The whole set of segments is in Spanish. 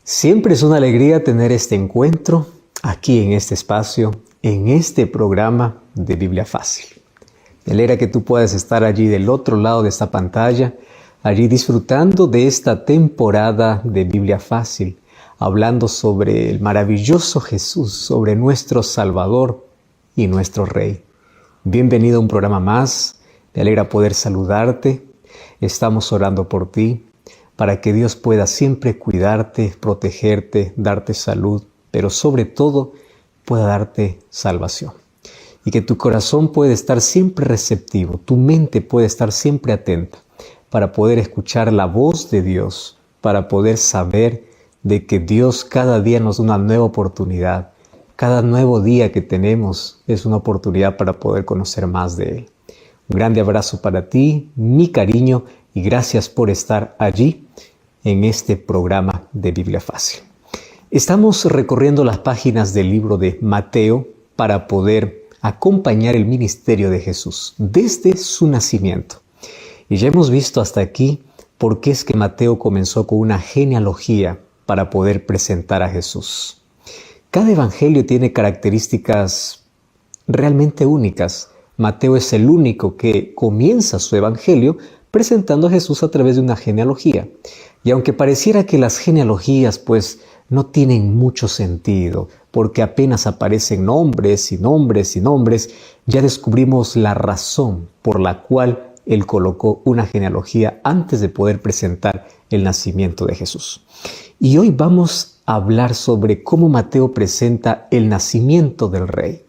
Siempre es una alegría tener este encuentro aquí en este espacio, en este programa de Biblia Fácil. Me alegra que tú puedas estar allí del otro lado de esta pantalla, allí disfrutando de esta temporada de Biblia Fácil, hablando sobre el maravilloso Jesús, sobre nuestro Salvador y nuestro Rey. Bienvenido a un programa más, me alegra poder saludarte, estamos orando por ti, para que Dios pueda siempre cuidarte, protegerte, darte salud, pero sobre todo pueda darte salvación. Y que tu corazón pueda estar siempre receptivo, tu mente puede estar siempre atenta para poder escuchar la voz de Dios, para poder saber de que Dios cada día nos da una nueva oportunidad. Cada nuevo día que tenemos es una oportunidad para poder conocer más de Él. Un grande abrazo para ti, mi cariño, y gracias por estar allí en este programa de Biblia Fácil. Estamos recorriendo las páginas del libro de Mateo para poder acompañar el ministerio de Jesús desde su nacimiento. Y ya hemos visto hasta aquí por qué es que Mateo comenzó con una genealogía para poder presentar a Jesús. Cada evangelio tiene características realmente únicas. Mateo es el único que comienza su evangelio presentando a Jesús a través de una genealogía. Y aunque pareciera que las genealogías no tienen mucho sentido, porque apenas aparecen nombres y nombres y nombres, ya descubrimos la razón por la cual Él colocó una genealogía antes de poder presentar el nacimiento de Jesús. Y hoy vamos a hablar sobre cómo Mateo presenta el nacimiento del Rey,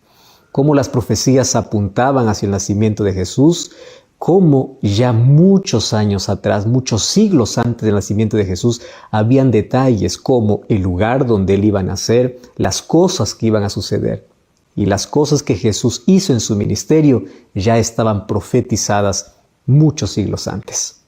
cómo las profecías apuntaban hacia el nacimiento de Jesús, cómo ya muchos años atrás, muchos siglos antes del nacimiento de Jesús, habían detalles como el lugar donde Él iba a nacer, las cosas que iban a suceder. Y las cosas que Jesús hizo en su ministerio ya estaban profetizadas muchos siglos antes.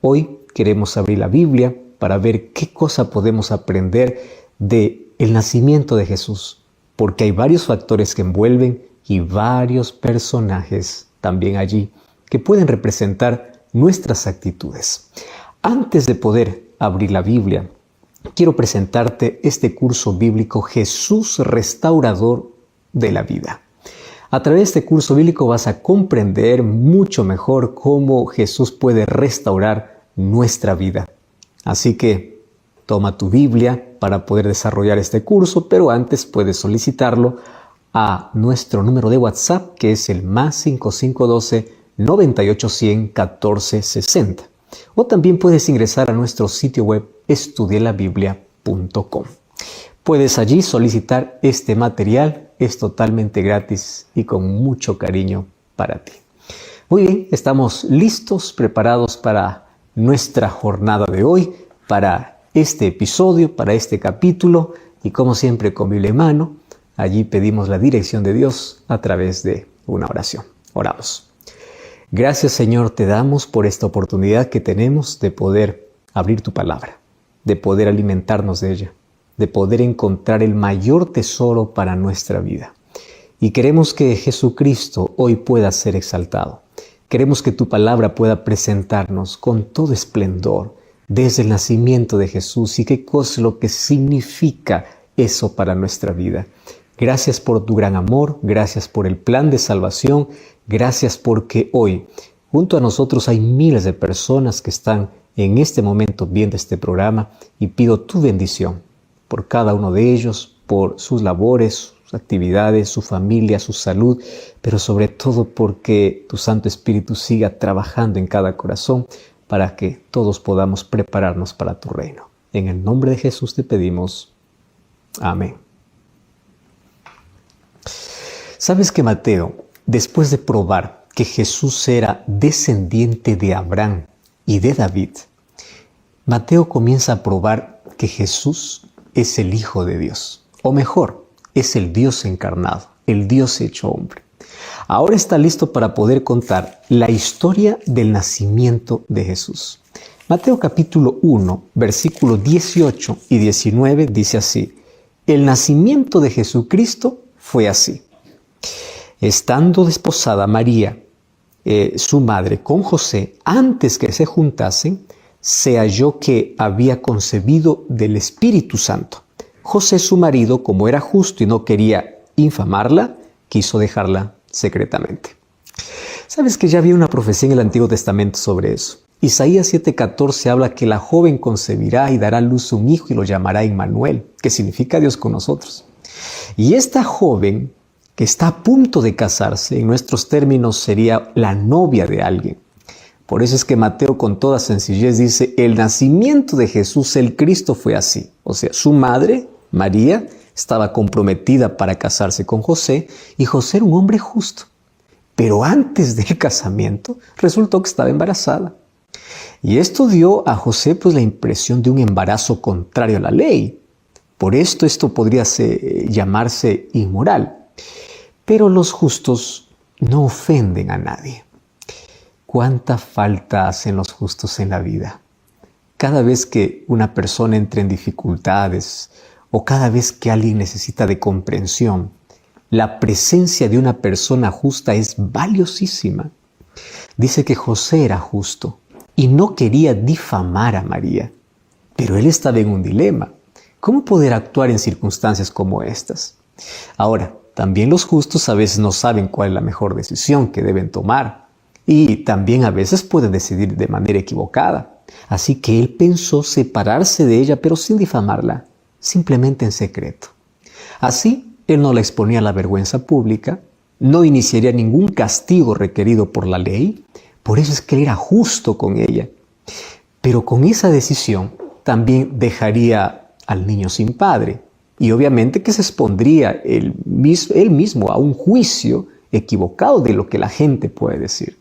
Hoy queremos abrir la Biblia para ver qué cosa podemos aprender del nacimiento de Jesús, porque hay varios factores que envuelven y varios personajes también allí que pueden representar nuestras actitudes. Antes de poder abrir la Biblia, quiero presentarte este curso bíblico Jesús Restaurador de la Vida. A través de este curso bíblico vas a comprender mucho mejor cómo Jesús puede restaurar nuestra vida. Así que toma tu Biblia para poder desarrollar este curso, pero antes puedes solicitarlo a nuestro número de WhatsApp, que es el +5512 9810 1460. O también puedes ingresar a nuestro sitio web estudielabiblia.com. Puedes allí solicitar este material, es totalmente gratis y con mucho cariño para ti. Muy bien, estamos listos, preparados para nuestra jornada de hoy, para este episodio, para este capítulo, y como siempre con Biblia en mano, allí pedimos la dirección de Dios a través de una oración. Oramos. Gracias, Señor, te damos por esta oportunidad que tenemos de poder abrir tu palabra, de poder alimentarnos de ella, de poder encontrar el mayor tesoro para nuestra vida. Y queremos que Jesucristo hoy pueda ser exaltado. Queremos que tu palabra pueda presentarnos con todo esplendor desde el nacimiento de Jesús y qué cosa es lo que significa eso para nuestra vida. Gracias por tu gran amor, gracias por el plan de salvación, gracias porque hoy junto a nosotros hay miles de personas que están en este momento viendo este programa y pido tu bendición por cada uno de ellos, por sus labores, sus actividades, su familia, su salud, pero sobre todo porque tu Santo Espíritu siga trabajando en cada corazón para que todos podamos prepararnos para tu reino. En el nombre de Jesús te pedimos. Amén. ¿Sabes que Mateo, después de probar que Jesús era descendiente de Abraham y de David, Mateo comienza a probar que Jesús es el Hijo de Dios, o mejor, es el Dios encarnado, el Dios hecho hombre. Ahora está listo para poder contar la historia del nacimiento de Jesús. Mateo capítulo 1, versículos 18 y 19 dice así: el nacimiento de Jesucristo fue así. Estando desposada María, su madre, con José, antes que se juntasen, se halló que había concebido del Espíritu Santo. José, su marido, como era justo y no quería infamarla, quiso dejarla secretamente. ¿Sabes que ya había una profecía en el Antiguo Testamento sobre eso? Isaías 7:14 habla que la joven concebirá y dará a luz un hijo y lo llamará Emmanuel, que significa Dios con nosotros. Y esta joven que está a punto de casarse, en nuestros términos sería la novia de alguien. Por eso es que Mateo con toda sencillez dice, el nacimiento de Jesús, el Cristo, fue así. O sea, su madre, María, estaba comprometida para casarse con José y José era un hombre justo. Pero antes del casamiento resultó que estaba embarazada. Y esto dio a José pues la impresión de un embarazo contrario a la ley. Por esto podría llamarse inmoral. Pero los justos no ofenden a nadie. ¿Cuánta falta hacen los justos en la vida? Cada vez que una persona entra en dificultades o cada vez que alguien necesita de comprensión, la presencia de una persona justa es valiosísima. Dice que José era justo y no quería difamar a María, pero él estaba en un dilema. ¿Cómo poder actuar en circunstancias como estas? Ahora, también los justos a veces no saben cuál es la mejor decisión que deben tomar y también a veces pueden decidir de manera equivocada. Así que él pensó separarse de ella, pero sin difamarla, simplemente en secreto. Así, él no la exponía a la vergüenza pública, no iniciaría ningún castigo requerido por la ley, por eso es que él era justo con ella. Pero con esa decisión también dejaría al niño sin padre y obviamente que se expondría él mismo a un juicio equivocado de lo que la gente puede decir.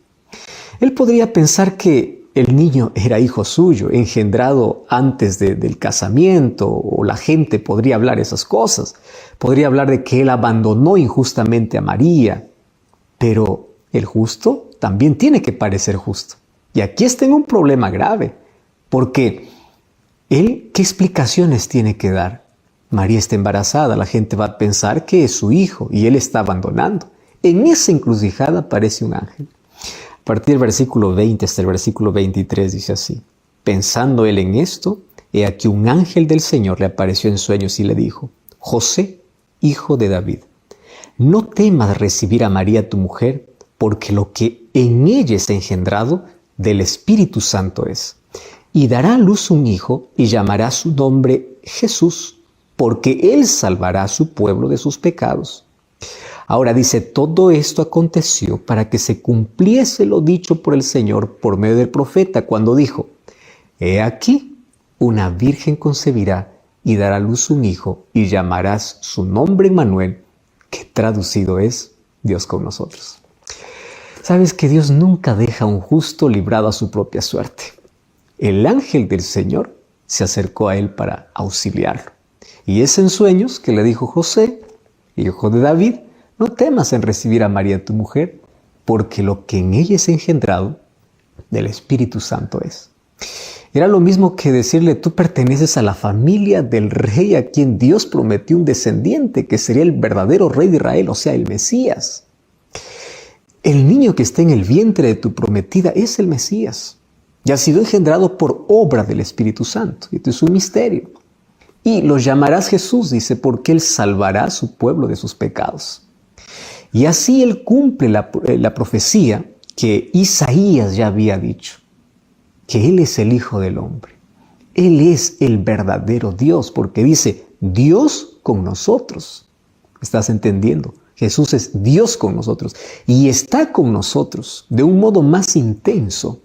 Él podría pensar que el niño era hijo suyo, engendrado antes del casamiento, o la gente podría hablar esas cosas. Podría hablar de que él abandonó injustamente a María, pero el justo también tiene que parecer justo. Y aquí está en un problema grave, porque él, ¿qué explicaciones tiene que dar? María está embarazada, la gente va a pensar que es su hijo y él está abandonando. En esa encrucijada aparece un ángel. A partir del versículo 20 hasta el versículo 23 dice así: pensando él en esto, he aquí un ángel del Señor le apareció en sueños y le dijo: José, hijo de David, no temas recibir a María tu mujer, porque lo que en ella está engendrado del Espíritu Santo es. Y dará a luz un hijo y llamará su nombre Jesús, porque él salvará a su pueblo de sus pecados. Ahora dice, todo esto aconteció para que se cumpliese lo dicho por el Señor por medio del profeta, cuando dijo: he aquí, una virgen concebirá y dará a luz un hijo y llamarás su nombre Emmanuel, que traducido es Dios con nosotros. Sabes que Dios nunca deja a un justo librado a su propia suerte. El ángel del Señor se acercó a él para auxiliarlo. Y es en sueños que le dijo: José, hijo de David, no temas en recibir a María tu mujer, porque lo que en ella es engendrado del Espíritu Santo es. Era lo mismo que decirle: tú perteneces a la familia del rey a quien Dios prometió un descendiente, que sería el verdadero rey de Israel, o sea, el Mesías. El niño que está en el vientre de tu prometida es el Mesías. Y ha sido engendrado por obra del Espíritu Santo. Esto es un misterio. Y lo llamarás Jesús, dice, porque él salvará a su pueblo de sus pecados. Y así él cumple la profecía que Isaías ya había dicho, que él es el Hijo del Hombre. Él es el verdadero Dios, porque dice, Dios con nosotros. ¿Estás entendiendo? Jesús es Dios con nosotros y está con nosotros de un modo más intenso.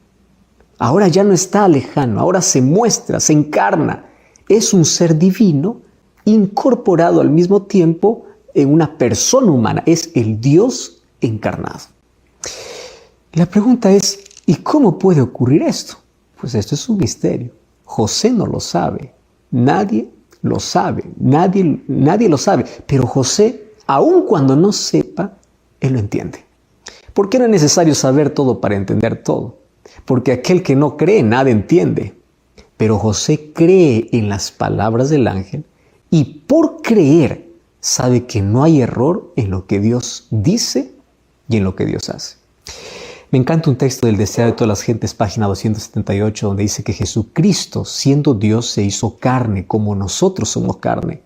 Ahora ya no está lejano, ahora se muestra, se encarna. Es un ser divino incorporado al mismo tiempo en una persona humana. Es el Dios encarnado. La pregunta es, ¿y cómo puede ocurrir esto? Pues esto es un misterio. José no lo sabe. Nadie lo sabe. Nadie lo sabe. Pero José, aun cuando no sepa, él lo entiende. ¿Por qué no es necesario saber todo para entender todo? Porque aquel que no cree, nada entiende. Pero José cree en las palabras del ángel y por creer sabe que no hay error en lo que Dios dice y en lo que Dios hace. Me encanta un texto del Deseado de todas las gentes, página 278, donde dice que Jesucristo, siendo Dios, se hizo carne como nosotros somos carne.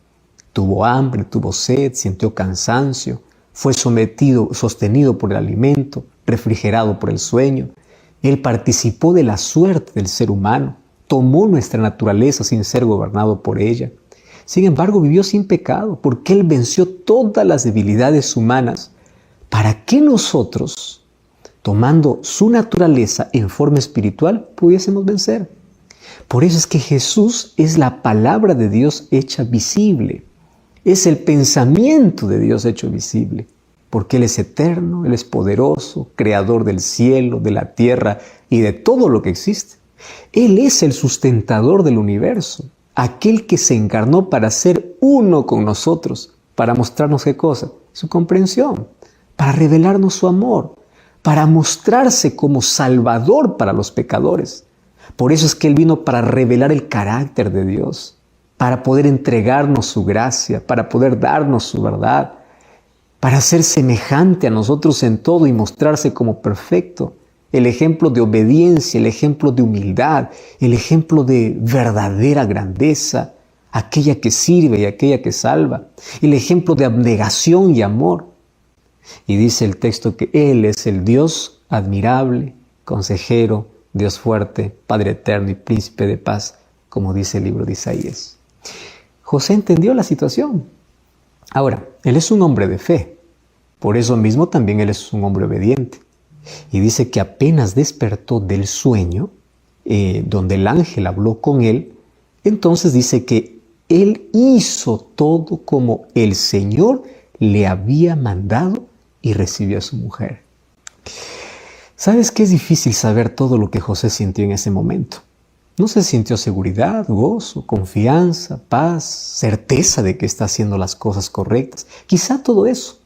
Tuvo hambre, tuvo sed, sintió cansancio, fue sostenido por el alimento, refrigerado por el sueño. Él participó de la suerte del ser humano, tomó nuestra naturaleza sin ser gobernado por ella. Sin embargo, vivió sin pecado, porque Él venció todas las debilidades humanas para que nosotros, tomando su naturaleza en forma espiritual, pudiésemos vencer. Por eso es que Jesús es la palabra de Dios hecha visible. Es el pensamiento de Dios hecho visible. Porque Él es eterno, Él es poderoso, creador del cielo, de la tierra y de todo lo que existe. Él es el sustentador del universo, aquel que se encarnó para ser uno con nosotros, para mostrarnos ¿qué cosa? Su comprensión, para revelarnos su amor, para mostrarse como Salvador para los pecadores. Por eso es que Él vino para revelar el carácter de Dios, para poder entregarnos su gracia, para poder darnos su verdad, para ser semejante a nosotros en todo y mostrarse como perfecto. El ejemplo de obediencia, el ejemplo de humildad, el ejemplo de verdadera grandeza, aquella que sirve y aquella que salva, el ejemplo de abnegación y amor. Y dice el texto que Él es el Dios admirable, consejero, Dios fuerte, Padre eterno y príncipe de paz, como dice el libro de Isaías. José entendió la situación. Ahora, él es un hombre de fe. Por eso mismo también él es un hombre obediente. Y dice que apenas despertó del sueño, donde el ángel habló con él, entonces dice que él hizo todo como el Señor le había mandado y recibió a su mujer. ¿Sabes qué? Es difícil saber todo lo que José sintió en ese momento. No se sintió seguridad, gozo, confianza, paz, certeza de que está haciendo las cosas correctas. Quizá todo eso.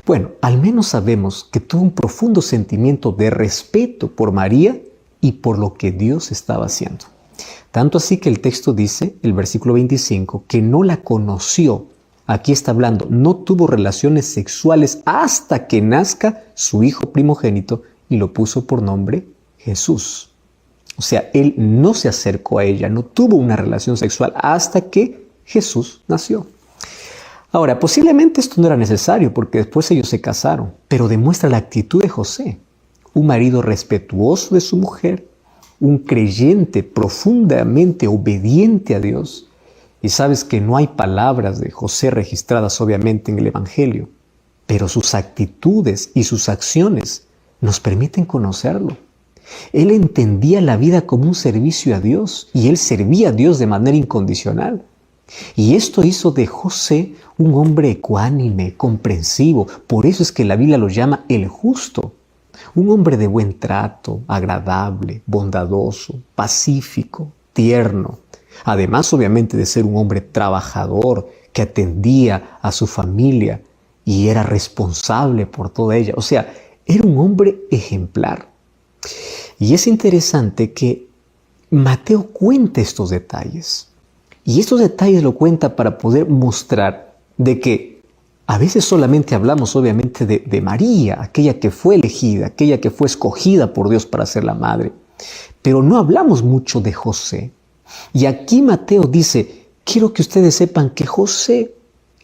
Bueno, al menos sabemos que tuvo un profundo sentimiento de respeto por María y por lo que Dios estaba haciendo. Tanto así que el texto dice, el versículo 25, que no la conoció. Aquí está hablando, no tuvo relaciones sexuales hasta que nazca su hijo primogénito y lo puso por nombre Jesús. O sea, él no se acercó a ella, no tuvo una relación sexual hasta que Jesús nació. Ahora, posiblemente esto no era necesario porque después ellos se casaron, pero demuestra la actitud de José, un marido respetuoso de su mujer, un creyente profundamente obediente a Dios. Y sabes que no hay palabras de José registradas obviamente en el Evangelio, pero sus actitudes y sus acciones nos permiten conocerlo. Él entendía la vida como un servicio a Dios y él servía a Dios de manera incondicional. Y esto hizo de José un hombre ecuánime, comprensivo. Por eso es que la Biblia lo llama el justo. Un hombre de buen trato, agradable, bondadoso, pacífico, tierno. Además, obviamente, de ser un hombre trabajador que atendía a su familia y era responsable por toda ella. O sea, era un hombre ejemplar. Y es interesante que Mateo cuenta estos detalles. Y estos detalles lo cuenta para poder mostrar de que a veces solamente hablamos obviamente de María, aquella que fue elegida, aquella que fue escogida por Dios para ser la madre. Pero no hablamos mucho de José. Y aquí Mateo dice, quiero que ustedes sepan que José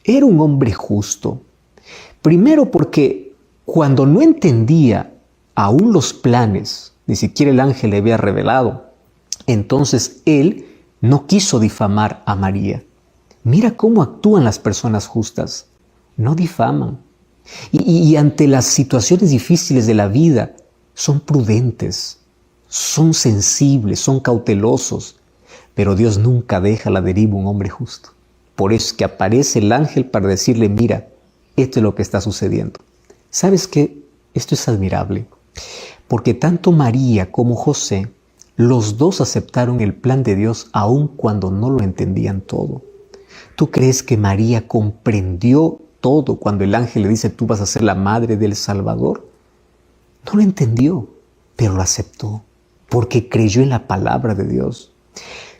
era un hombre justo. Primero porque cuando no entendía aún los planes, ni siquiera el ángel le había revelado, entonces él no quiso difamar a María. Mira cómo actúan las personas justas. No difaman. Y ante las situaciones difíciles de la vida, son prudentes, son sensibles, son cautelosos. Pero Dios nunca deja a la deriva un hombre justo. Por eso es que aparece el ángel para decirle, mira, esto es lo que está sucediendo. ¿Sabes qué? Esto es admirable. Porque tanto María como José, los dos aceptaron el plan de Dios aun cuando no lo entendían todo. ¿Tú crees que María comprendió todo cuando el ángel le dice, tú vas a ser la madre del Salvador? No lo entendió, pero lo aceptó, porque creyó en la palabra de Dios.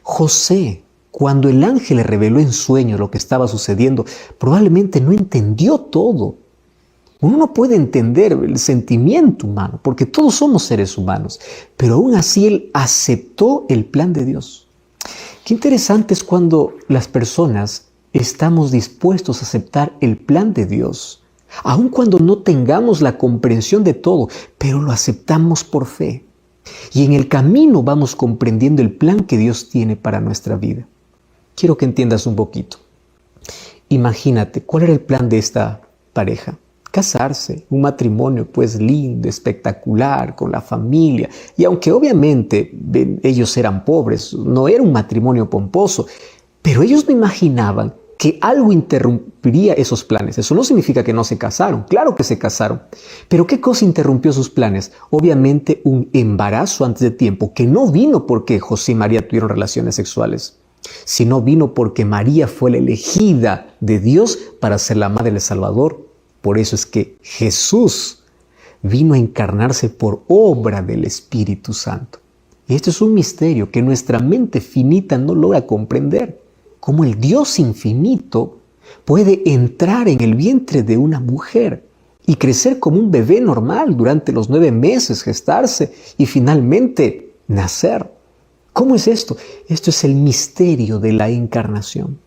José, cuando el ángel le reveló en sueños lo que estaba sucediendo, probablemente no entendió todo, Uno no puede entender el sentimiento humano, porque todos somos seres humanos, pero aún así él aceptó el plan de Dios. Qué interesante es cuando las personas estamos dispuestos a aceptar el plan de Dios, aun cuando no tengamos la comprensión de todo, pero lo aceptamos por fe. Y en el camino vamos comprendiendo el plan que Dios tiene para nuestra vida. Quiero que entiendas un poquito. Imagínate, ¿cuál era el plan de esta pareja? Casarse, un matrimonio pues lindo, espectacular, con la familia. Y aunque obviamente ellos eran pobres, no era un matrimonio pomposo, pero ellos no imaginaban que algo interrumpiría esos planes. Eso no significa que no se casaron, claro que se casaron. Pero ¿qué cosa interrumpió sus planes? Obviamente un embarazo antes de tiempo, que no vino porque José y María tuvieron relaciones sexuales, sino vino porque María fue la elegida de Dios para ser la madre del Salvador. Por eso es que Jesús vino a encarnarse por obra del Espíritu Santo. Y esto es un misterio que nuestra mente finita no logra comprender. Cómo el Dios infinito puede entrar en el vientre de una mujer y crecer como un bebé normal durante los 9 meses, gestarse y finalmente nacer. ¿Cómo es esto? Esto es el misterio de la encarnación.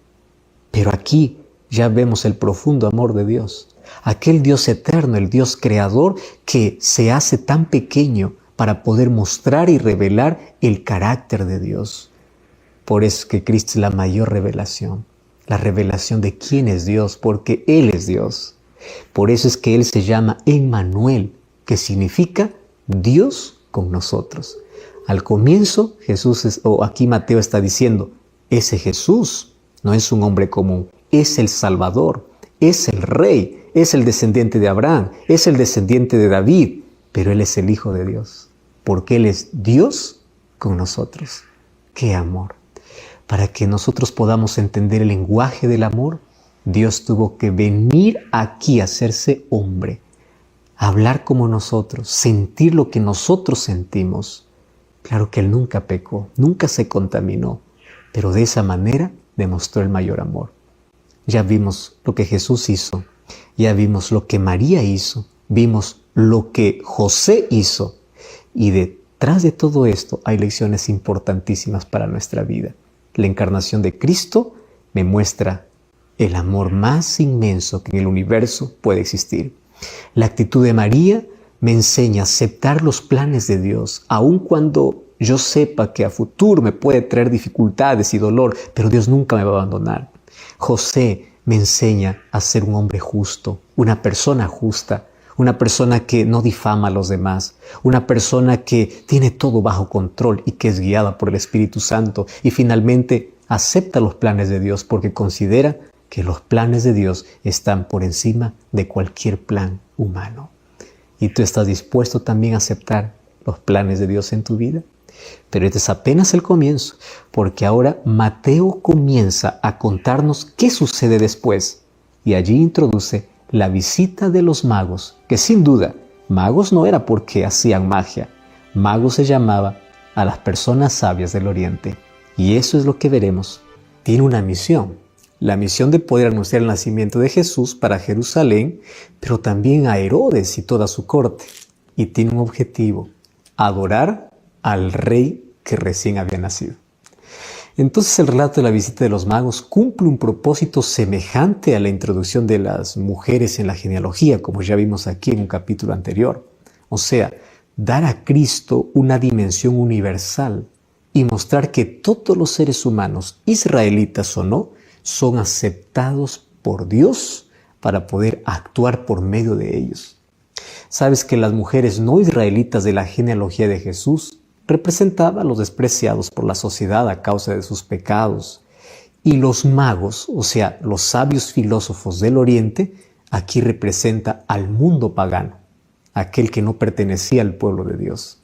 Pero aquí ya vemos el profundo amor de Dios. Aquel Dios eterno, el Dios creador que se hace tan pequeño para poder mostrar y revelar el carácter de Dios. Por eso es que Cristo es la mayor revelación, la revelación de quién es Dios, porque Él es Dios. Por eso es que Él se llama Emmanuel, que significa Dios con nosotros. Al comienzo, aquí Mateo está diciendo, ese Jesús no es un hombre común, es el Salvador, es el Rey, es el descendiente de Abraham, es el descendiente de David, pero Él es el Hijo de Dios, porque Él es Dios con nosotros. ¡Qué amor! Para que nosotros podamos entender el lenguaje del amor, Dios tuvo que venir aquí a hacerse hombre, hablar como nosotros, sentir lo que nosotros sentimos. Claro que Él nunca pecó, nunca se contaminó, pero de esa manera demostró el mayor amor. Ya vimos lo que Jesús hizo, ya vimos lo que María hizo, vimos lo que José hizo, y detrás de todo esto hay lecciones importantísimas para nuestra vida. La encarnación de Cristo me muestra el amor más inmenso que en el universo puede existir. La actitud de María me enseña a aceptar los planes de Dios, aun cuando yo sepa que a futuro me puede traer dificultades y dolor, pero Dios nunca me va a abandonar. José me enseña a ser un hombre justo, una persona justa, una persona que no difama a los demás, una persona que tiene todo bajo control y que es guiada por el Espíritu Santo y finalmente acepta los planes de Dios porque considera que los planes de Dios están por encima de cualquier plan humano. ¿Y tú estás dispuesto también a aceptar los planes de Dios en tu vida? Pero este es apenas el comienzo, porque ahora Mateo comienza a contarnos qué sucede después y allí introduce la visita de los magos, que sin duda, magos no era porque hacían magia. Magos se llamaba a las personas sabias del Oriente. Y eso es lo que veremos. Tiene una misión. La misión de poder anunciar el nacimiento de Jesús para Jerusalén, pero también a Herodes y toda su corte. Y tiene un objetivo: adorar al rey que recién había nacido. Entonces el relato de la visita de los magos cumple un propósito semejante a la introducción de las mujeres en la genealogía, como ya vimos aquí en un capítulo anterior. O sea, dar a Cristo una dimensión universal y mostrar que todos los seres humanos, israelitas o no, son aceptados por Dios para poder actuar por medio de ellos. ¿Sabes que las mujeres no israelitas de la genealogía de Jesús representaba a los despreciados por la sociedad a causa de sus pecados? Y los magos, o sea, los sabios filósofos del Oriente, aquí representa al mundo pagano, aquel que no pertenecía al pueblo de Dios.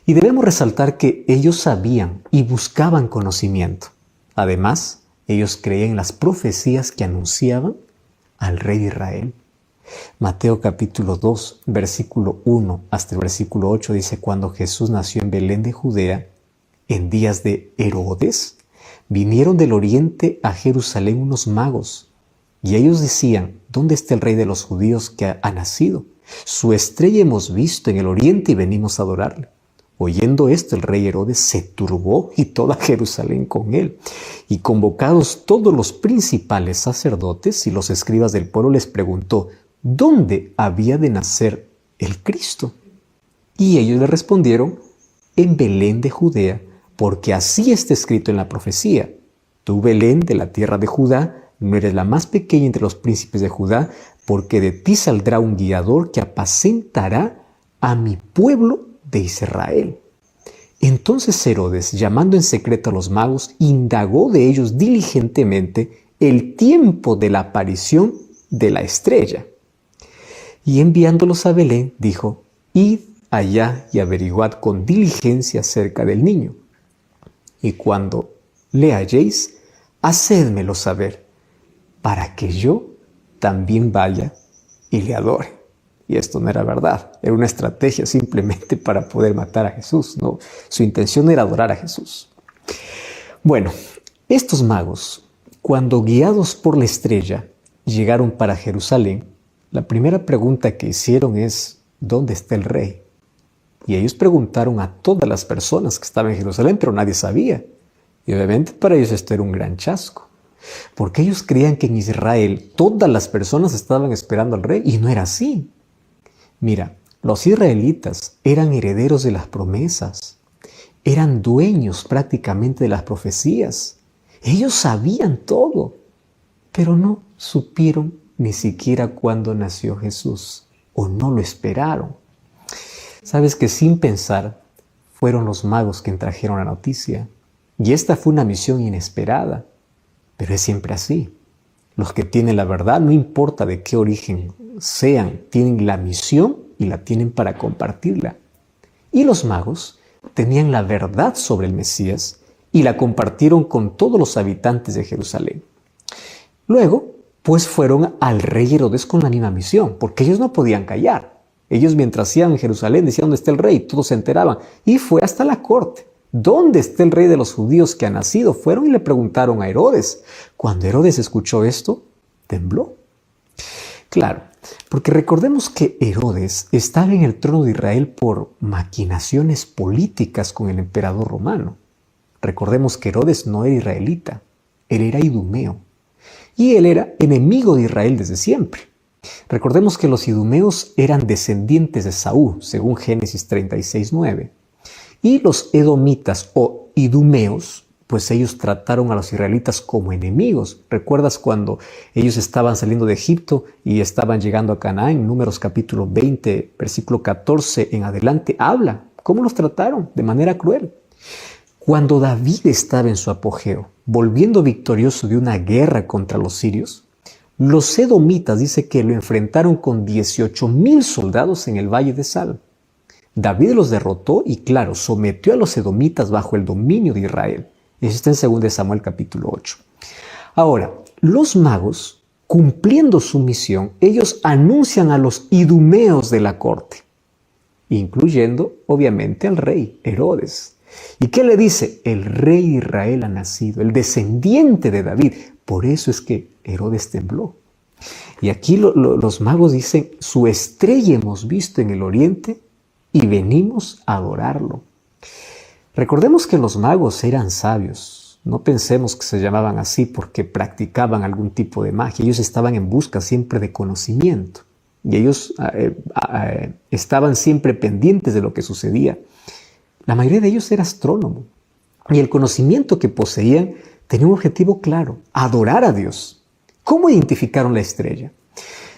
Y debemos resaltar que ellos sabían y buscaban conocimiento. Además, ellos creían en las profecías que anunciaban al rey de Israel. Mateo capítulo 2, versículo 1 hasta el versículo 8 dice: cuando Jesús nació en Belén de Judea, en días de Herodes, vinieron del oriente a Jerusalén unos magos, Y ellos decían: ¿dónde está el rey de los judíos que ha nacido? Su estrella hemos visto en el oriente y venimos a adorarle. Oyendo esto, el rey Herodes se turbó y toda Jerusalén con él. Y convocados todos los principales sacerdotes y los escribas del pueblo, les preguntó: ¿dónde había de nacer el Cristo? Y ellos le respondieron: en Belén de Judea, porque así está escrito en la profecía: tú, Belén, de la tierra de Judá, no eres la más pequeña entre los príncipes de Judá, porque de ti saldrá un guiador que apacentará a mi pueblo de Israel. Entonces Herodes, llamando en secreto a los magos, indagó de ellos diligentemente el tiempo de la aparición de la estrella. Y enviándolos a Belén, dijo: id allá y averiguad con diligencia acerca del niño. Y cuando le halléis, hacédmelo saber, para que yo también vaya y le adore. Y esto no era verdad, era una estrategia simplemente para poder matar a Jesús, ¿no? Su intención era adorar a Jesús. Bueno, estos magos, cuando guiados por la estrella llegaron para Jerusalén, la primera pregunta que hicieron es: ¿dónde está el rey? Y ellos preguntaron a todas las personas que estaban en Jerusalén, pero nadie sabía. Y obviamente para ellos esto era un gran chasco, porque ellos creían que en Israel todas las personas estaban esperando al rey, y no era así. Mira, los israelitas eran herederos de las promesas, eran dueños prácticamente de las profecías. Ellos sabían todo, pero no supieron ni siquiera cuándo nació Jesús, o no lo esperaron. Sabes que sin pensar fueron los magos quienes trajeron la noticia, y esta fue una misión inesperada, pero es siempre así. Los que tienen la verdad, no importa de qué origen sean, tienen la misión y la tienen para compartirla. Y los magos tenían la verdad sobre el Mesías y la compartieron con todos los habitantes de Jerusalén. Luego, pues fueron al rey Herodes con la misma misión, porque ellos no podían callar. Ellos mientras iban en Jerusalén decían: ¿dónde está el rey? Todos se enteraban. Y fue hasta la corte. ¿Dónde está el rey de los judíos que ha nacido? Fueron y le preguntaron a Herodes. Cuando Herodes escuchó esto, tembló. Claro, porque recordemos que Herodes estaba en el trono de Israel por maquinaciones políticas con el emperador romano. Recordemos que Herodes no era israelita, él era idumeo. Y él era enemigo de Israel desde siempre. Recordemos que los idumeos eran descendientes de Saúl, según Génesis 36:9. Y los edomitas o idumeos, pues ellos trataron a los israelitas como enemigos. ¿Recuerdas cuando ellos estaban saliendo de Egipto y estaban llegando a Canaán? Números capítulo 20, versículo 14 en adelante, habla cómo los trataron de manera cruel. Cuando David estaba en su apogeo, volviendo victorioso de una guerra contra los sirios, los edomitas dice que lo enfrentaron con 18,000 soldados en el valle de Sal. David los derrotó y, claro, sometió a los edomitas bajo el dominio de Israel. Eso está en 2 Samuel capítulo 8. Ahora, los magos, cumpliendo su misión, ellos anuncian a los idumeos de la corte, incluyendo, obviamente, al rey Herodes. ¿Y qué le dice? El rey de Israel ha nacido, el descendiente de David. Por eso es que Herodes tembló. Y aquí los magos dicen: su estrella hemos visto en el oriente y venimos a adorarlo. Recordemos que los magos eran sabios. No pensemos que se llamaban así porque practicaban algún tipo de magia. Ellos estaban en busca siempre de conocimiento. Y ellos estaban siempre pendientes de lo que sucedía. La mayoría de ellos era astrónomo. Y el conocimiento que poseían tenía un objetivo claro: adorar a Dios. ¿Cómo identificaron la estrella?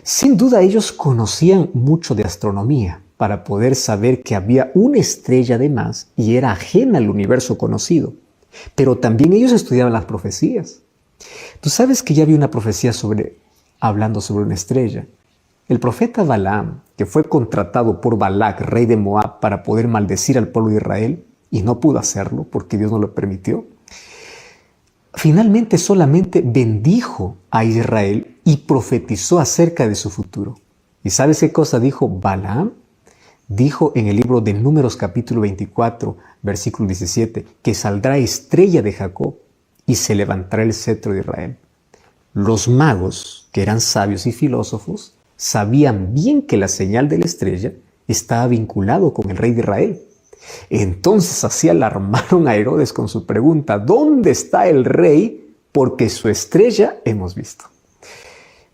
Sin duda ellos conocían mucho de astronomía para poder saber que había una estrella de más y era ajena al universo conocido. Pero también ellos estudiaban las profecías. Tú sabes que ya había una profecía hablando sobre una estrella. El profeta Balaam, que fue contratado por Balac, rey de Moab, para poder maldecir al pueblo de Israel, y no pudo hacerlo porque Dios no lo permitió, finalmente solamente bendijo a Israel y profetizó acerca de su futuro. ¿Y sabes qué cosa dijo Balaam? Dijo en el libro de Números capítulo 24, versículo 17, que saldrá estrella de Jacob y se levantará el cetro de Israel. Los magos, que eran sabios y filósofos, sabían bien que la señal de la estrella estaba vinculado con el rey de Israel. Entonces así alarmaron a Herodes con su pregunta: ¿dónde está el rey? Porque su estrella hemos visto.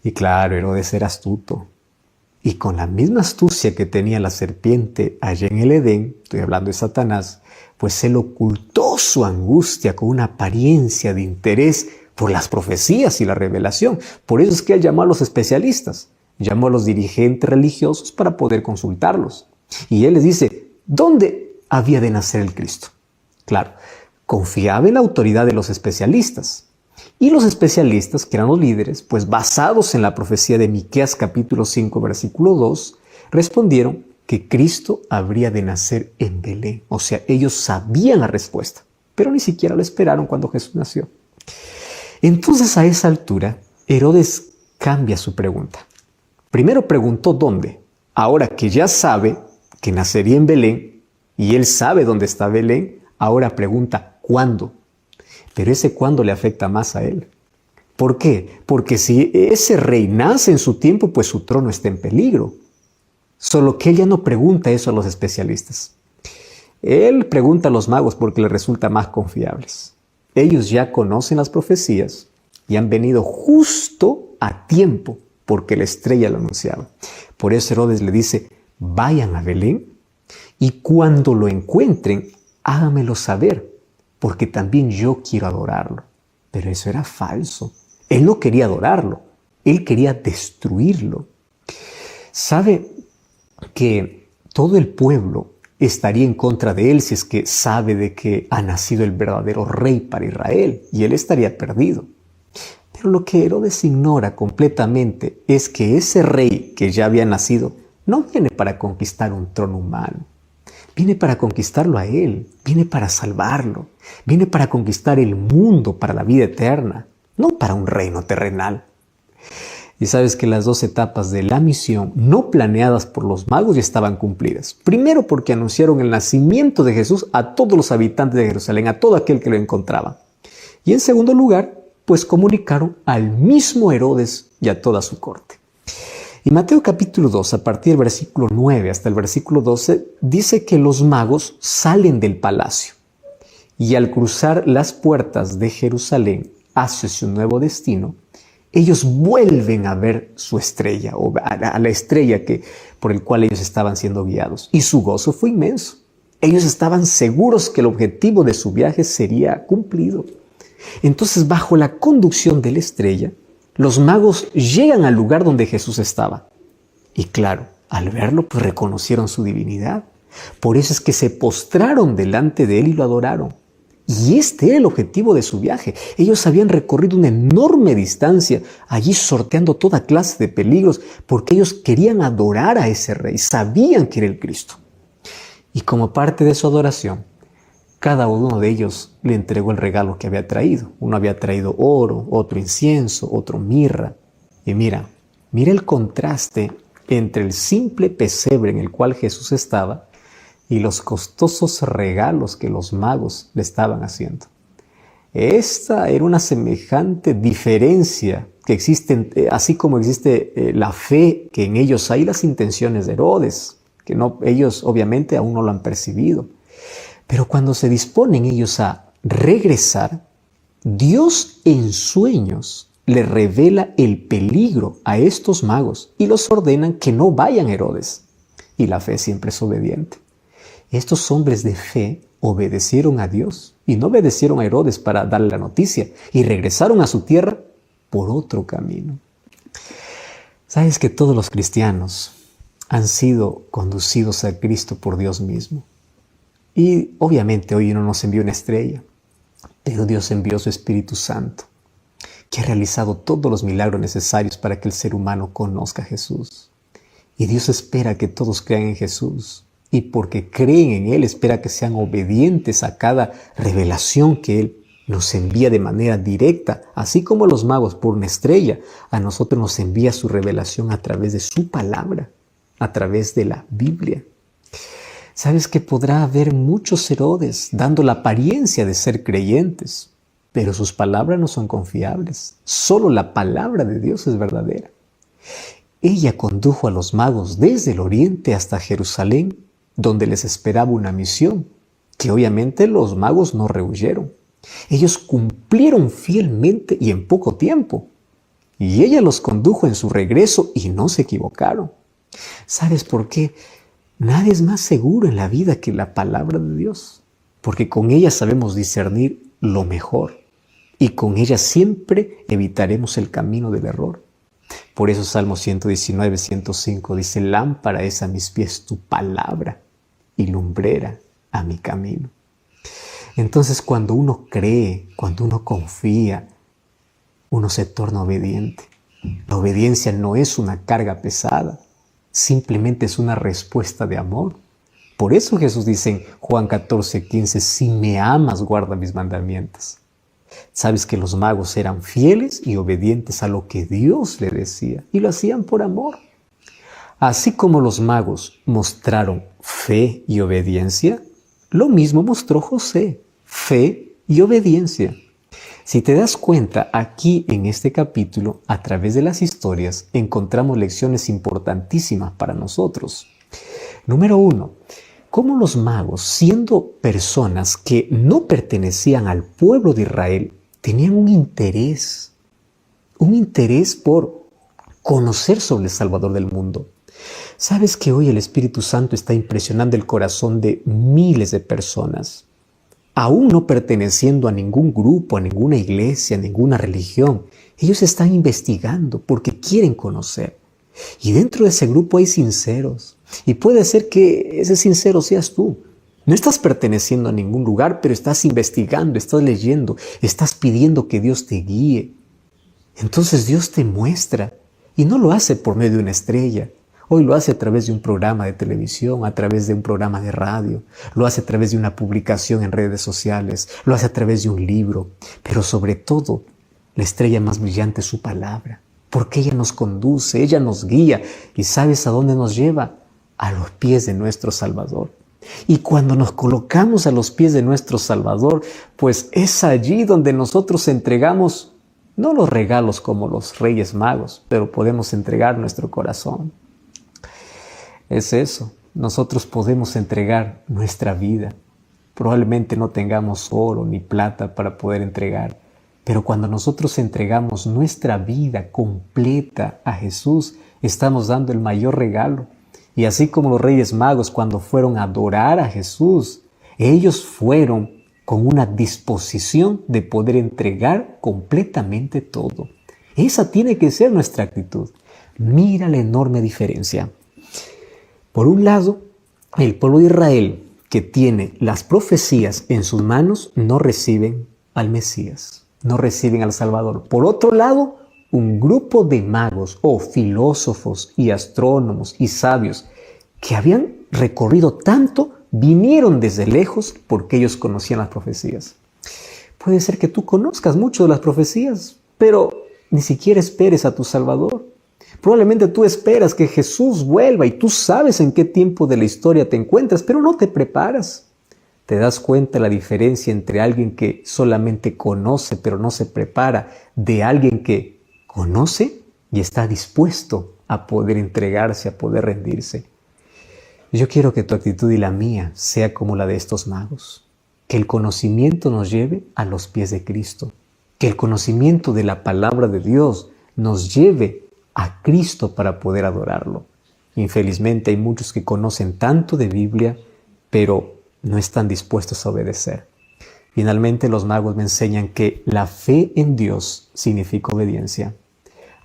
Y claro, Herodes era astuto. Y con la misma astucia que tenía la serpiente allá en el Edén, estoy hablando de Satanás, pues él ocultó su angustia con una apariencia de interés por las profecías y la revelación. Por eso es que él llamó a los especialistas, llamó a los dirigentes religiosos para poder consultarlos. Y él les dice: ¿dónde había de nacer el Cristo? Claro, confiaba en la autoridad de los especialistas. Y los especialistas, que eran los líderes, pues basados en la profecía de Miqueas capítulo 5, versículo 2, respondieron que Cristo habría de nacer en Belén. O sea, ellos sabían la respuesta, pero ni siquiera lo esperaron cuando Jesús nació. Entonces, a esa altura, Herodes cambia su pregunta. Primero preguntó dónde. Ahora que ya sabe que nacería en Belén, y él sabe dónde está Belén, ahora pregunta cuándo. Pero ese cuándo le afecta más a él. ¿Por qué? Porque si ese rey nace en su tiempo, pues su trono está en peligro. Solo que él ya no pregunta eso a los especialistas. Él pregunta a los magos porque le resulta más confiables. Ellos ya conocen las profecías y han venido justo a tiempo porque la estrella lo anunciaba. Por eso Herodes le dice: vayan a Belén y cuando lo encuentren, háganmelo saber, porque también yo quiero adorarlo. Pero eso era falso. Él no quería adorarlo, él quería destruirlo. ¿Sabe que todo el pueblo estaría en contra de él si es que sabe de que ha nacido el verdadero rey para Israel, y él estaría perdido? Pero lo que Herodes ignora completamente es que ese rey que ya había nacido no viene para conquistar un trono humano. Viene para conquistarlo a él, viene para salvarlo, viene para conquistar el mundo para la vida eterna, no para un reino terrenal. Y sabes que las dos etapas de la misión no planeadas por los magos ya estaban cumplidas. Primero, porque anunciaron el nacimiento de Jesús a todos los habitantes de Jerusalén, a todo aquel que lo encontraba. Y en segundo lugar, pues comunicaron al mismo Herodes y a toda su corte. Y Mateo capítulo 2, a partir del versículo 9 hasta el versículo 12, dice que los magos salen del palacio y al cruzar las puertas de Jerusalén hacia su nuevo destino, ellos vuelven a ver su estrella, o a la estrella por el cual ellos estaban siendo guiados. Y su gozo fue inmenso. Ellos estaban seguros que el objetivo de su viaje sería cumplido. Entonces, bajo la conducción de la estrella, los magos llegan al lugar donde Jesús estaba. Y claro, al verlo, pues reconocieron su divinidad. Por eso es que se postraron delante de él y lo adoraron. Y este era el objetivo de su viaje. Ellos habían recorrido una enorme distancia, allí sorteando toda clase de peligros, porque ellos querían adorar a ese rey, sabían que era el Cristo. Y como parte de su adoración, cada uno de ellos le entregó el regalo que había traído. Uno había traído oro, otro incienso, otro mirra. Y mira el contraste entre el simple pesebre en el cual Jesús estaba y los costosos regalos que los magos le estaban haciendo. Esta era una semejante diferencia que existe, así como existe la fe que en ellos hay, las intenciones de Herodes, que ellos obviamente aún no lo han percibido. Pero cuando se disponen ellos a regresar, Dios en sueños le revela el peligro a estos magos y los ordenan que no vayan a Herodes. Y la fe siempre es obediente. Estos hombres de fe obedecieron a Dios y no obedecieron a Herodes para darle la noticia y regresaron a su tierra por otro camino. ¿Sabes que todos los cristianos han sido conducidos a Cristo por Dios mismo? Y obviamente hoy no nos envió una estrella, pero Dios envió su Espíritu Santo, que ha realizado todos los milagros necesarios para que el ser humano conozca a Jesús. Y Dios espera que todos crean en Jesús. Y porque creen en Él, espera que sean obedientes a cada revelación que Él nos envía de manera directa. Así como los magos por una estrella, a nosotros nos envía su revelación a través de su palabra, a través de la Biblia. ¿Sabes que podrá haber muchos Herodes dando la apariencia de ser creyentes? pero sus palabras no son confiables. Solo la palabra de Dios es verdadera. Ella condujo a los magos desde el oriente hasta Jerusalén, donde les esperaba una misión, que obviamente los magos no rehuyeron. Ellos cumplieron fielmente y en poco tiempo. Y ella los condujo en su regreso y no se equivocaron. ¿Sabes por qué? Nada es más seguro en la vida que la palabra de Dios, porque con ella sabemos discernir lo mejor y con ella siempre evitaremos el camino del error. Por eso Salmo 119, 105 dice: lámpara es a mis pies tu palabra y lumbrera a mi camino. Entonces, cuando uno cree, cuando uno confía, uno se torna obediente. La obediencia no es una carga pesada, simplemente es una respuesta de amor. Por eso Jesús dice en Juan 14, 15, si me amas, guarda mis mandamientos. Sabes que los magos eran fieles y obedientes a lo que Dios le decía, y lo hacían por amor. Así como los magos mostraron fe y obediencia, lo mismo mostró José, fe y obediencia. Si te das cuenta, aquí en este capítulo, a través de las historias, encontramos lecciones importantísimas para nosotros. Número 1, cómo los magos, siendo personas que no pertenecían al pueblo de Israel, tenían un interés por conocer sobre el Salvador del mundo. ¿Sabes que hoy el Espíritu Santo está impresionando el corazón de miles de personas? Aún no perteneciendo a ningún grupo, a ninguna iglesia, a ninguna religión, ellos están investigando porque quieren conocer. Y dentro de ese grupo hay sinceros. Y puede ser que ese sincero seas tú. No estás perteneciendo a ningún lugar, pero estás investigando, estás leyendo, estás pidiendo que Dios te guíe. Entonces Dios te muestra. Y no lo hace por medio de una estrella. Hoy lo hace a través de un programa de televisión, a través de un programa de radio, lo hace a través de una publicación en redes sociales, lo hace a través de un libro, pero sobre todo, la estrella más brillante es su palabra, porque ella nos conduce, ella nos guía, y ¿sabes a dónde nos lleva? A los pies de nuestro Salvador. Y cuando nos colocamos a los pies de nuestro Salvador, pues es allí donde nosotros entregamos, no los regalos como los Reyes Magos, pero podemos entregar nuestro corazón. Es eso, nosotros podemos entregar nuestra vida. Probablemente no tengamos oro ni plata para poder entregar, pero cuando nosotros entregamos nuestra vida completa a Jesús, estamos dando el mayor regalo. Y así como los Reyes Magos cuando fueron a adorar a Jesús, ellos fueron con una disposición de poder entregar completamente todo. Esa tiene que ser nuestra actitud. Mira la enorme diferencia. Por un lado, el pueblo de Israel, que tiene las profecías en sus manos, no reciben al Mesías, no reciben al Salvador. Por otro lado, un grupo de magos o filósofos y astrónomos y sabios que habían recorrido tanto, vinieron desde lejos porque ellos conocían las profecías. Puede ser que tú conozcas mucho de las profecías, pero ni siquiera esperes a tu Salvador. Probablemente tú esperas que Jesús vuelva y tú sabes en qué tiempo de la historia te encuentras, pero no te preparas. ¿Te das cuenta la diferencia entre alguien que solamente conoce pero no se prepara de alguien que conoce y está dispuesto a poder entregarse, a poder rendirse? Yo quiero que tu actitud y la mía sea como la de estos magos. Que el conocimiento nos lleve a los pies de Cristo. Que el conocimiento de la palabra de Dios nos lleve a Cristo para poder adorarlo. Infelizmente hay muchos que conocen tanto de Biblia, pero no están dispuestos a obedecer. Finalmente los magos me enseñan que la fe en Dios significa obediencia.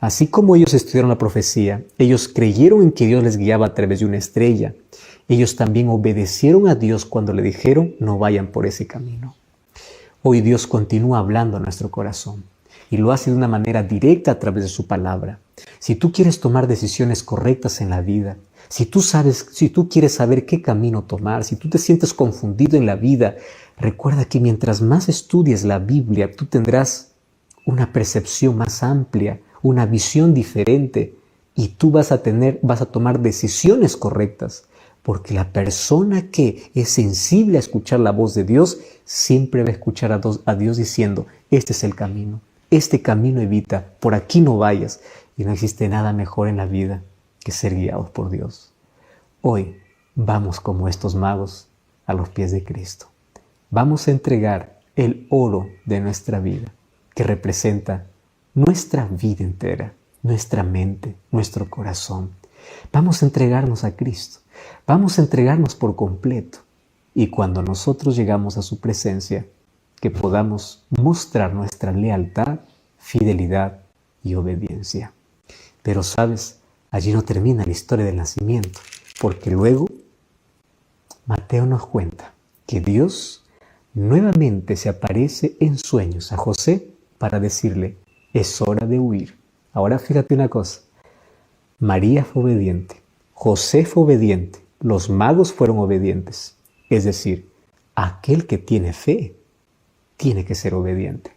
Así como ellos estudiaron la profecía, ellos creyeron en que Dios les guiaba a través de una estrella. Ellos también obedecieron a Dios cuando le dijeron no vayan por ese camino. Hoy Dios continúa hablando a nuestro corazón y lo hace de una manera directa a través de su palabra. Si tú quieres tomar decisiones correctas en la vida, si tú quieres saber qué camino tomar, si tú te sientes confundido en la vida, recuerda que mientras más estudies la Biblia, tú tendrás una percepción más amplia, una visión diferente y tú vas a tomar decisiones correctas. Porque la persona que es sensible a escuchar la voz de Dios, siempre va a escuchar a Dios diciendo, este es el camino, este camino evita, por aquí no vayas. Y no existe nada mejor en la vida que ser guiados por Dios. Hoy vamos como estos magos a los pies de Cristo. Vamos a entregar el oro de nuestra vida, que representa nuestra vida entera, nuestra mente, nuestro corazón. Vamos a entregarnos a Cristo. Vamos a entregarnos por completo. Y cuando nosotros llegamos a su presencia, que podamos mostrar nuestra lealtad, fidelidad y obediencia. Pero sabes, allí no termina la historia del nacimiento, porque luego Mateo nos cuenta que Dios nuevamente se aparece en sueños a José para decirle, es hora de huir. Ahora fíjate una cosa, María fue obediente, José fue obediente, los magos fueron obedientes. Es decir, aquel que tiene fe tiene que ser obediente,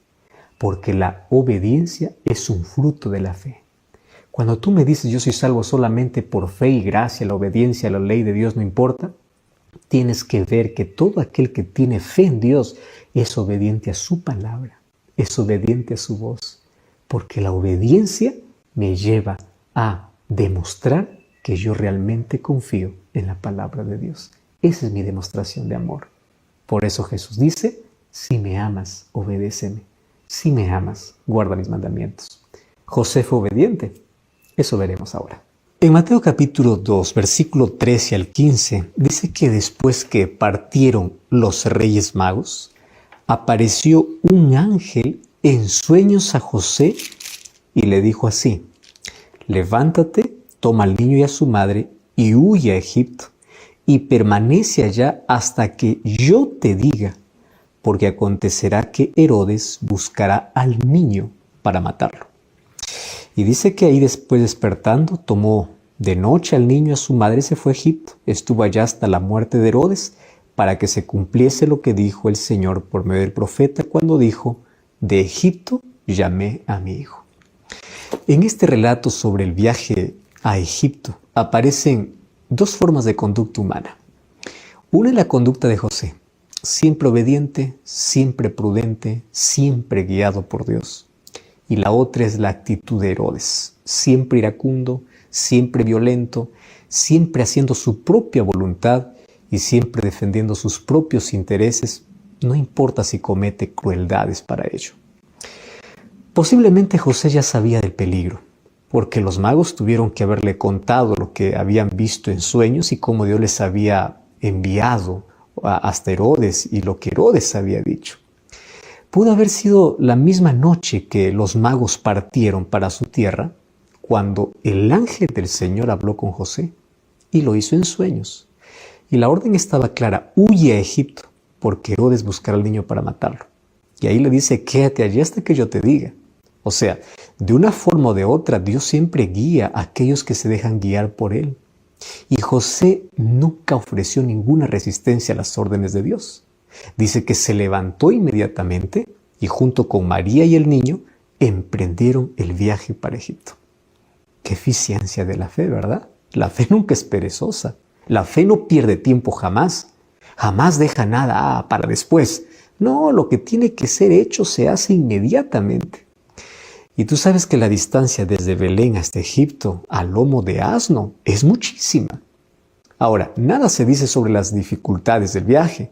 porque la obediencia es un fruto de la fe. Cuando tú me dices, yo soy salvo solamente por fe y gracia, la obediencia a la ley de Dios no importa, tienes que ver que todo aquel que tiene fe en Dios es obediente a su palabra, es obediente a su voz, porque la obediencia me lleva a demostrar que yo realmente confío en la palabra de Dios. Esa es mi demostración de amor. Por eso Jesús dice, si me amas, obedéceme. Si me amas, guarda mis mandamientos. José fue obediente. Eso veremos ahora. En Mateo capítulo 2, versículo 13 al 15, dice que después que partieron los reyes magos, apareció un ángel en sueños a José y le dijo así, levántate, toma al niño y a su madre y huye a Egipto y permanece allá hasta que yo te diga, porque acontecerá que Herodes buscará al niño para matarlo. Y dice que ahí después despertando, tomó de noche al niño y a su madre y se fue a Egipto. Estuvo allá hasta la muerte de Herodes, para que se cumpliese lo que dijo el Señor por medio del profeta cuando dijo, de Egipto llamé a mi hijo. En este relato sobre el viaje a Egipto aparecen dos formas de conducta humana. Una es la conducta de José, siempre obediente, siempre prudente, siempre guiado por Dios. Y la otra es la actitud de Herodes, siempre iracundo, siempre violento, siempre haciendo su propia voluntad y siempre defendiendo sus propios intereses, no importa si comete crueldades para ello. Posiblemente José ya sabía del peligro, porque los magos tuvieron que haberle contado lo que habían visto en sueños y cómo Dios les había enviado hasta Herodes y lo que Herodes había dicho. Pudo haber sido la misma noche que los magos partieron para su tierra, cuando el ángel del Señor habló con José y lo hizo en sueños. Y la orden estaba clara, huye a Egipto, porque Herodes buscará al niño para matarlo. Y ahí le dice, quédate allí hasta que yo te diga. O sea, de una forma o de otra, Dios siempre guía a aquellos que se dejan guiar por Él. Y José nunca ofreció ninguna resistencia a las órdenes de Dios. Dice que se levantó inmediatamente y junto con María y el niño emprendieron el viaje para Egipto. Qué eficiencia de la fe, ¿verdad? La fe nunca es perezosa. La fe no pierde tiempo jamás. Jamás deja nada para después. No, lo que tiene que ser hecho se hace inmediatamente. Y tú sabes que la distancia desde Belén hasta Egipto a lomo de asno es muchísima. Ahora, nada se dice sobre las dificultades del viaje,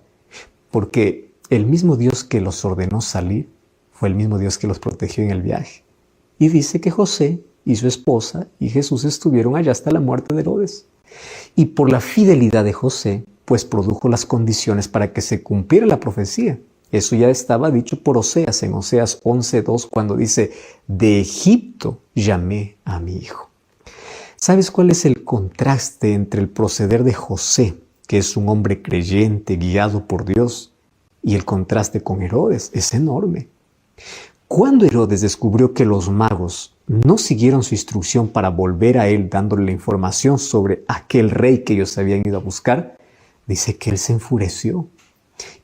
porque el mismo Dios que los ordenó salir fue el mismo Dios que los protegió en el viaje. Y dice que José y su esposa y Jesús estuvieron allá hasta la muerte de Herodes. Y por la fidelidad de José, pues produjo las condiciones para que se cumpliera la profecía. Eso ya estaba dicho por Oseas en Oseas 11:2 cuando dice, de Egipto llamé a mi hijo. ¿Sabes cuál es el contraste entre el proceder de José, que es un hombre creyente, guiado por Dios, y el contraste con Herodes? Es enorme. Cuando Herodes descubrió que los magos no siguieron su instrucción para volver a él dándole la información sobre aquel rey que ellos habían ido a buscar, dice que él se enfureció.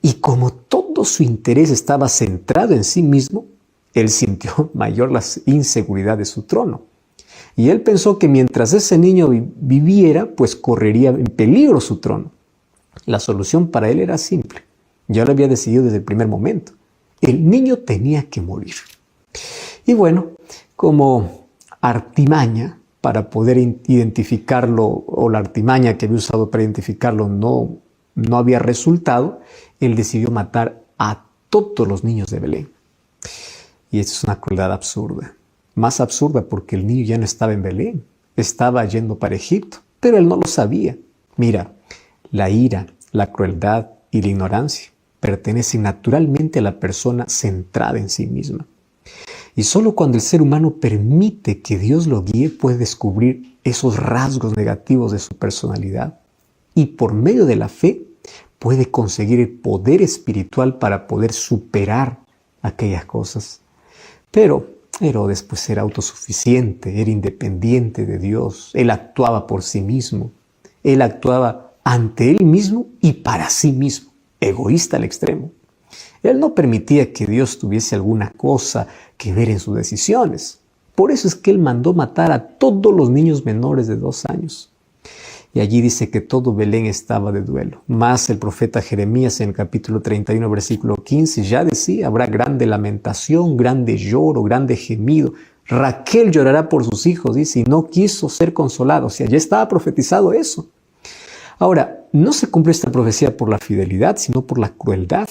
Y como todo su interés estaba centrado en sí mismo, él sintió mayor la inseguridad de su trono. Y él pensó que mientras ese niño viviera, pues correría en peligro su trono. La solución para él era simple. Ya lo había decidido desde el primer momento. El niño tenía que morir. Y bueno, como artimaña para poder identificarlo, o la artimaña que había usado para identificarlo no había resultado, él decidió matar a todos los niños de Belén. Y esto es una crueldad absurda. Más absurda porque el niño ya no estaba en Belén, estaba yendo para Egipto, pero él no lo sabía. Mira, la ira, la crueldad y la ignorancia pertenecen naturalmente a la persona centrada en sí misma. Y solo cuando el ser humano permite que Dios lo guíe puede descubrir esos rasgos negativos de su personalidad. Y por medio de la fe puede conseguir el poder espiritual para poder superar aquellas cosas. Pero Herodes pues era autosuficiente, era independiente de Dios. Él actuaba por sí mismo. Él actuaba ante él mismo y para sí mismo. Egoísta al extremo. Él no permitía que Dios tuviese alguna cosa que ver en sus decisiones. Por eso es que él mandó matar a todos los niños menores de 2 años. Y allí dice que todo Belén estaba de duelo. Más el profeta Jeremías en el capítulo 31, versículo 15, ya decía, habrá grande lamentación, grande lloro, grande gemido. Raquel llorará por sus hijos, dice, y no quiso ser consolado. O sea, ya estaba profetizado eso. Ahora, no se cumple esta profecía por la fidelidad, sino por la crueldad.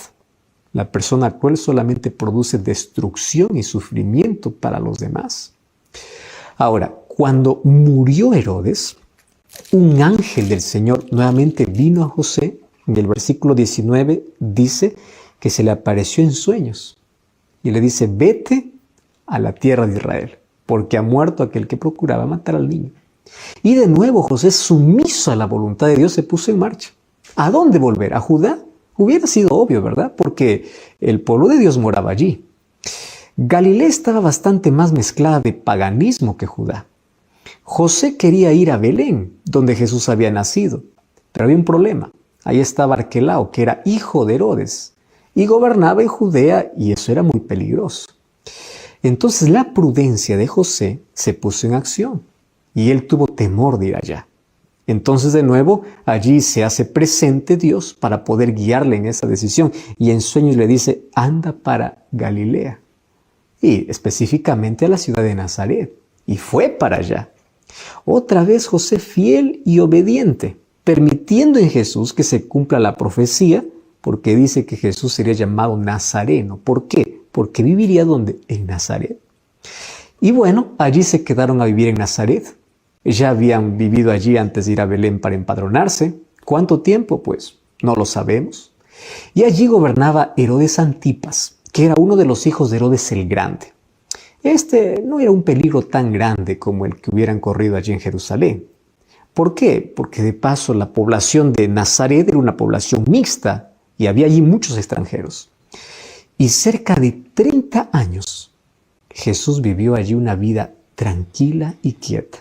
La persona cruel solamente produce destrucción y sufrimiento para los demás. Ahora, cuando murió Herodes, un ángel del Señor nuevamente vino a José. En el versículo 19 dice que se le apareció en sueños y le dice, vete a la tierra de Israel, porque ha muerto aquel que procuraba matar al niño. Y de nuevo José, sumiso a la voluntad de Dios, se puso en marcha. ¿A dónde volver? ¿A Judá? Hubiera sido obvio, ¿verdad? Porque el pueblo de Dios moraba allí. Galilea estaba bastante más mezclada de paganismo que Judá. José quería ir a Belén, donde Jesús había nacido, pero había un problema. Ahí estaba Arquelao, que era hijo de Herodes, y gobernaba en Judea, y eso era muy peligroso. Entonces la prudencia de José se puso en acción, y él tuvo temor de ir allá. Entonces de nuevo allí se hace presente Dios para poder guiarle en esa decisión, y en sueños le dice, anda para Galilea, y específicamente a la ciudad de Nazaret, y fue para allá. Otra vez José fiel y obediente, permitiendo en Jesús que se cumpla la profecía, porque dice que Jesús sería llamado Nazareno. ¿Por qué? Porque viviría ¿dónde? En Nazaret. Y bueno, allí se quedaron a vivir en Nazaret. Ya habían vivido allí antes de ir a Belén para empadronarse. ¿Cuánto tiempo? Pues no lo sabemos. Y allí gobernaba Herodes Antipas, que era uno de los hijos de Herodes el Grande. Este no era un peligro tan grande como el que hubieran corrido allí en Jerusalén. ¿Por qué? Porque de paso la población de Nazaret era una población mixta y había allí muchos extranjeros. Y cerca de 30 años Jesús vivió allí una vida tranquila y quieta.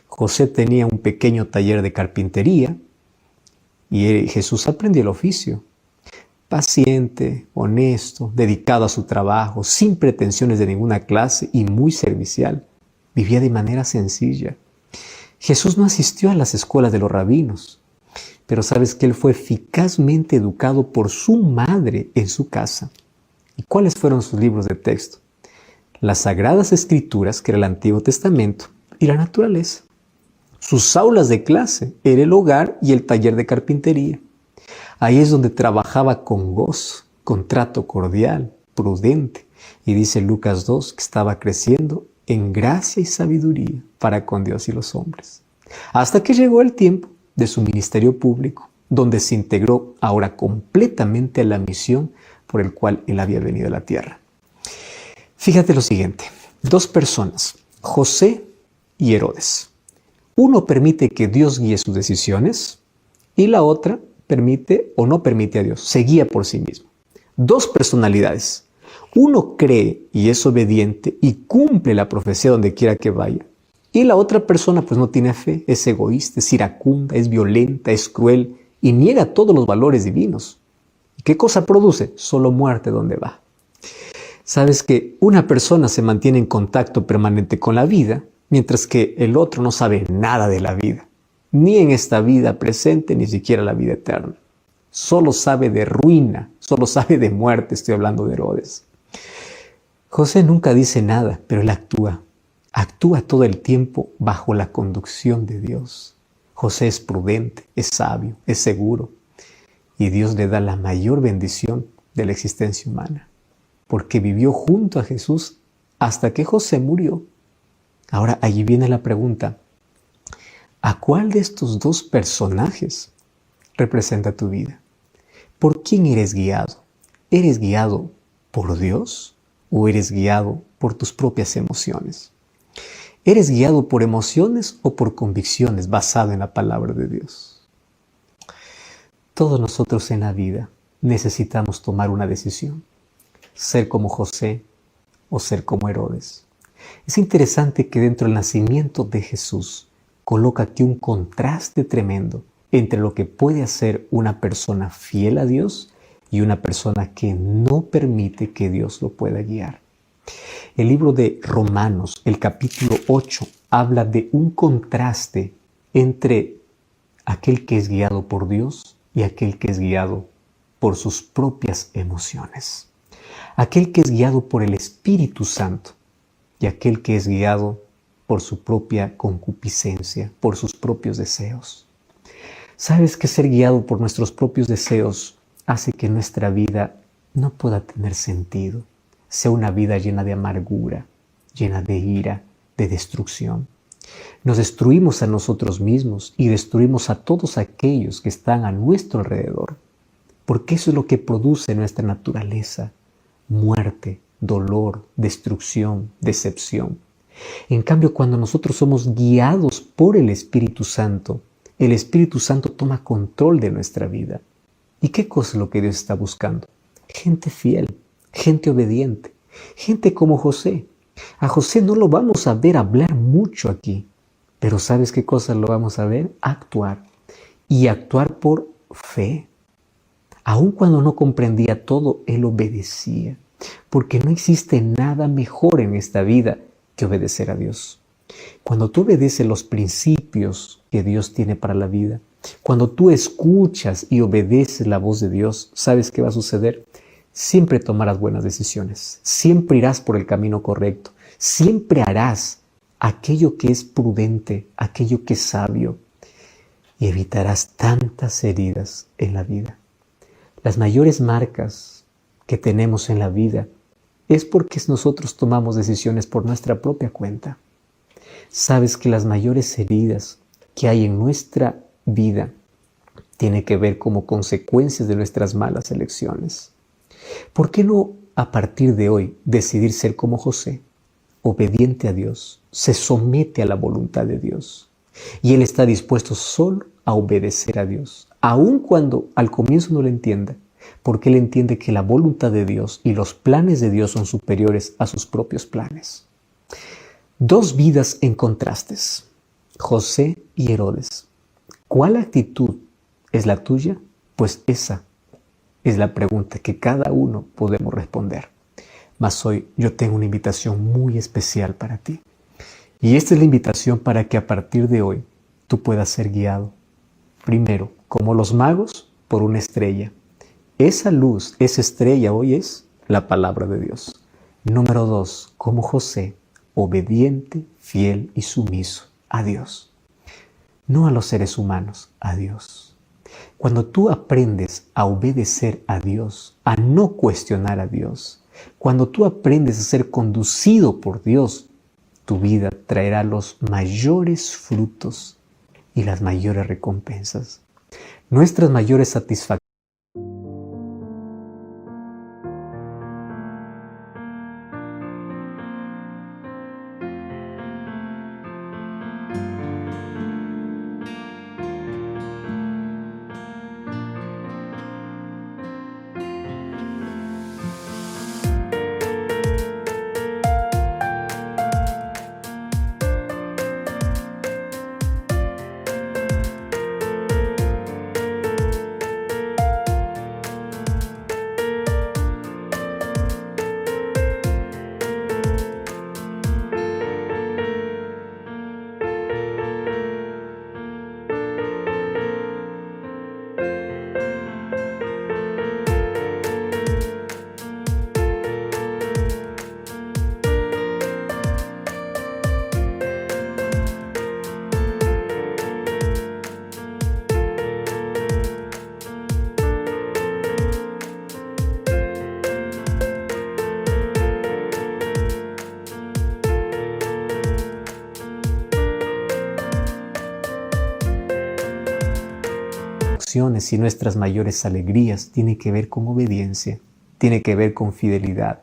José tenía un pequeño taller de carpintería y Jesús aprendió el oficio. Paciente, honesto, dedicado a su trabajo, sin pretensiones de ninguna clase y muy servicial. Vivía de manera sencilla. Jesús no asistió a las escuelas de los rabinos, pero sabes que él fue eficazmente educado por su madre en su casa. ¿Y cuáles fueron sus libros de texto? Las Sagradas Escrituras, que era el Antiguo Testamento, y la naturaleza. Sus aulas de clase era el hogar y el taller de carpintería. Ahí es donde trabajaba con gozo, con trato cordial, prudente. Y dice Lucas 2 que estaba creciendo en gracia y sabiduría para con Dios y los hombres. Hasta que llegó el tiempo de su ministerio público, donde se integró ahora completamente a la misión por el cual él había venido a la tierra. Fíjate lo siguiente, 2 personas, José y Herodes. Uno permite que Dios guíe sus decisiones y la otra permite o no permite a Dios, se guía por sí mismo. 2 personalidades. Uno cree y es obediente y cumple la profecía donde quiera que vaya. Y la otra persona pues no tiene fe, es egoísta, es iracunda, es violenta, es cruel y niega todos los valores divinos. ¿Y qué cosa produce? Solo muerte donde va. Sabes que una persona se mantiene en contacto permanente con la vida mientras que el otro no sabe nada de la vida, ni en esta vida presente, ni siquiera la vida eterna. Solo sabe de ruina, solo sabe de muerte, estoy hablando de Herodes. José nunca dice nada, pero él actúa todo el tiempo bajo la conducción de Dios. José es prudente, es sabio, es seguro, y Dios le da la mayor bendición de la existencia humana, porque vivió junto a Jesús hasta que José murió. Ahora, allí viene la pregunta: ¿a cuál de estos dos personajes representa tu vida? ¿Por quién eres guiado? ¿Eres guiado por Dios o eres guiado por tus propias emociones? ¿Eres guiado por emociones o por convicciones basadas en la palabra de Dios? Todos nosotros en la vida necesitamos tomar una decisión: ser como José o ser como Herodes. Es interesante que dentro del nacimiento de Jesús coloca aquí un contraste tremendo entre lo que puede hacer una persona fiel a Dios y una persona que no permite que Dios lo pueda guiar. El libro de Romanos, el capítulo 8, habla de un contraste entre aquel que es guiado por Dios y aquel que es guiado por sus propias emociones. Aquel que es guiado por el Espíritu Santo y aquel que es guiado por su propia concupiscencia, por sus propios deseos. ¿Sabes que ser guiado por nuestros propios deseos hace que nuestra vida no pueda tener sentido? Sea una vida llena de amargura, llena de ira, de destrucción. Nos destruimos a nosotros mismos y destruimos a todos aquellos que están a nuestro alrededor, porque eso es lo que produce nuestra naturaleza: muerte, dolor, destrucción, decepción. En cambio, cuando nosotros somos guiados por el Espíritu Santo toma control de nuestra vida. ¿Y qué cosa es lo que Dios está buscando? Gente fiel, gente obediente, gente como José. A José no lo vamos a ver hablar mucho aquí, pero ¿sabes qué cosa lo vamos a ver? Actuar. Y actuar por fe. Aun cuando no comprendía todo, él obedecía, porque no existe nada mejor en esta vida que obedecer a Dios. Cuando tú obedeces los principios que Dios tiene para la vida, cuando tú escuchas y obedeces la voz de Dios, ¿sabes qué va a suceder? Siempre tomarás buenas decisiones, siempre irás por el camino correcto, siempre harás aquello que es prudente, aquello que es sabio, y evitarás tantas heridas en la vida. Las mayores marcas que tenemos en la vida es porque nosotros tomamos decisiones por nuestra propia cuenta. Sabes que las mayores heridas que hay en nuestra vida tienen que ver como consecuencias de nuestras malas elecciones. ¿Por qué no a partir de hoy decidir ser como José, obediente a Dios, se somete a la voluntad de Dios y él está dispuesto solo a obedecer a Dios, aun cuando al comienzo no lo entienda, porque él entiende que la voluntad de Dios y los planes de Dios son superiores a sus propios planes? Dos vidas en contrastes, José y Herodes. ¿Cuál actitud es la tuya? Pues esa es la pregunta que cada uno podemos responder. Mas hoy yo tengo una invitación muy especial para ti. Y esta es la invitación para que a partir de hoy tú puedas ser guiado. Primero, como los magos, por una estrella. Esa luz, esa estrella hoy es la palabra de Dios. Número 2, como José, obediente, fiel y sumiso a Dios. No a los seres humanos, a Dios. Cuando tú aprendes a obedecer a Dios, a no cuestionar a Dios, cuando tú aprendes a ser conducido por Dios, tu vida traerá los mayores frutos y las mayores recompensas. Nuestras mayores satisfacciones. emociones y nuestras mayores alegrías tiene que ver con obediencia, tiene que ver con fidelidad,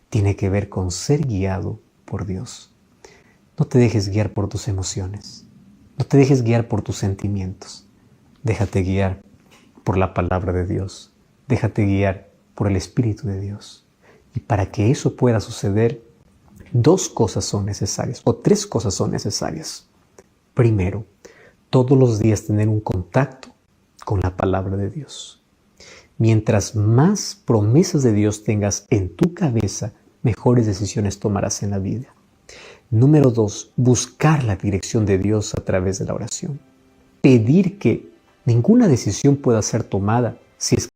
tiene que ver con ser guiado por Dios. No te dejes guiar por tus emociones, no te dejes guiar por tus sentimientos. Déjate guiar por la palabra de Dios, déjate guiar por el Espíritu de Dios. Y para que eso pueda suceder, dos cosas son necesarias, o tres cosas son necesarias. Primero, todos los días tener un contacto con la palabra de Dios. Mientras más promesas de Dios tengas en tu cabeza, mejores decisiones tomarás en la vida. Número 2, buscar la dirección de Dios a través de la oración. Pedir que ninguna decisión pueda ser tomada si es